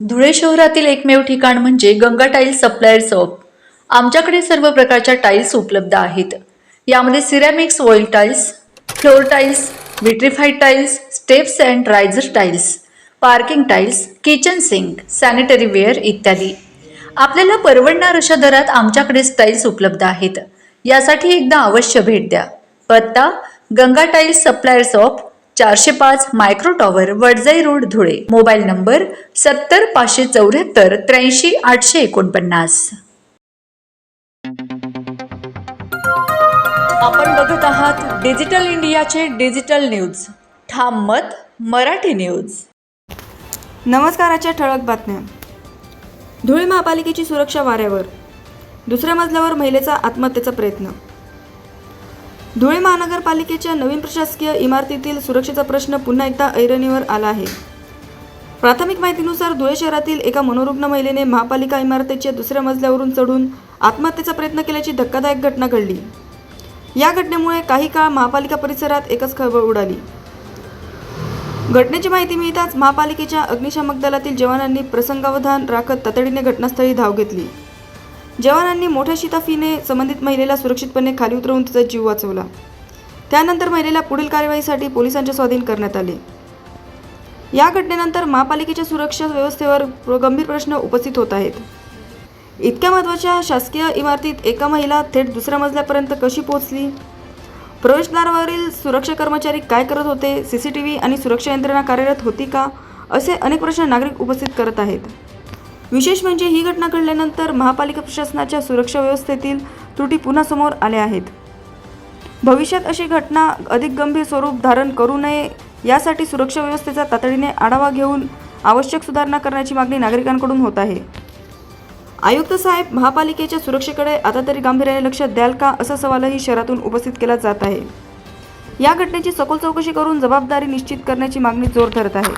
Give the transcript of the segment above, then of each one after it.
धुळे शहरातील एकमेव ठिकाण म्हणजे गंगा टाइल्स सप्लायर शॉप। आमच्याकडे सर्व प्रकारच्या टाइल्स उपलब्ध आहेत। यामध्ये ceramics, oil tiles, floor tiles, vitrified tiles, steps and riser tiles, parking tiles, kitchen sink, sanitary ware इत्यादी। आपल्याला परवडणार अशा दरात आमच्याकडे टाइल्स उपलब्ध आहेत। यासाठी एकदा अवश्य भेट द्या। पत्ता Ganga tiles supplier shop, 405 micro tower, Wadjai road, Dhule. Mobile number 70 574 83 849। आपण बघत आहात डिजिटल इंडियाचे डिजिटल न्यूज। ठाम मत मराठी न्यूज। नमस्काराच्या ठळक बातम्या। धुळे महापालिकेची सुरक्षा वाऱ्यावर, दुसऱ्या मजल्यावर महिलेचा आत्महत्येचा प्रयत्न। धुळे महानगरपालिकेच्या नवीन प्रशासकीय इमारतीतील सुरक्षेचा प्रश्न पुन्हा एकदा ऐरणीवर आला आहे। प्राथमिक माहितीनुसार धुळे शहरातील एका मनोरुग्ण महिलेने महापालिका इमारतीच्या दुसऱ्या मजल्यावरून चढून आत्महत्येचा प्रयत्न केल्याची धक्कादायक घटना घडली। या घटनेमुळे काही काळ महापालिका परिसरात एकच खळबळ उडाली। घटनेची माहिती मिळताच महापालिकेच्या अग्निशामक दलातील जवानांनी प्रसंगावधान राखत तातडीने घटनास्थळी धाव घेतली। जवानांनी मोठ्या शिताफीने संबंधित महिलेला सुरक्षितपणे खाली उतरवून तिचा जीव वाचवला। त्यानंतर महिलेला पुढील कार्यवाहीसाठी पोलिसांच्या स्वाधीन करण्यात आले। या घटनेनंतर महापालिकेच्या सुरक्षा व्यवस्थेवर गंभीर प्रश्न उपस्थित होत आहेत। इतक्या महत्त्वाच्या शासकीय इमारतीत एका महिला थेट दुसऱ्या मजल्यापर्यंत कशी पोहोचली? प्रवेशद्वारावरील सुरक्षा कर्मचारी काय करत होते? सीसीटीव्ही आणि सुरक्षा यंत्रणा कार्यरत होती का? असे अनेक प्रश्न नागरिक उपस्थित करत आहेत। विशेष म्हणजे ही घटना घडल्यानंतर महापालिका प्रशासनाच्या सुरक्षा व्यवस्थेतील त्रुटी पुन्हा समोर आल्या आहेत। भविष्यात अशी घटना अधिक गंभीर स्वरूप धारण करू नये यासाठी सुरक्षा व्यवस्थेचा तातडीने आढावा घेऊन आवश्यक सुधारणा करण्याची मागणी नागरिकांकडून होत आहे। आयुक्त साहेब, महापालिकेच्या सुरक्षेकडे आता तरी गांभीर्याने लक्ष द्याल का, असा सवालही शहरातून उपस्थित केला जात आहे। या घटनेची सखोल चौकशी करून जबाबदारी निश्चित करण्याची मागणी जोर धरत आहे।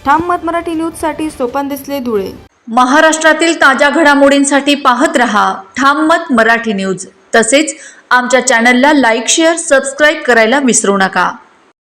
ठाम मत मराठी न्यूजसाठी सोपान देसले, धुळे। महाराष्ट्रातील ताज्या घडामोडींसाठी पाहत रहा ठाम मत मराठी न्यूज। तसेच आमच्या चॅनलला लाईक, शेअर, सबस्क्राईब करायला विसरू नका।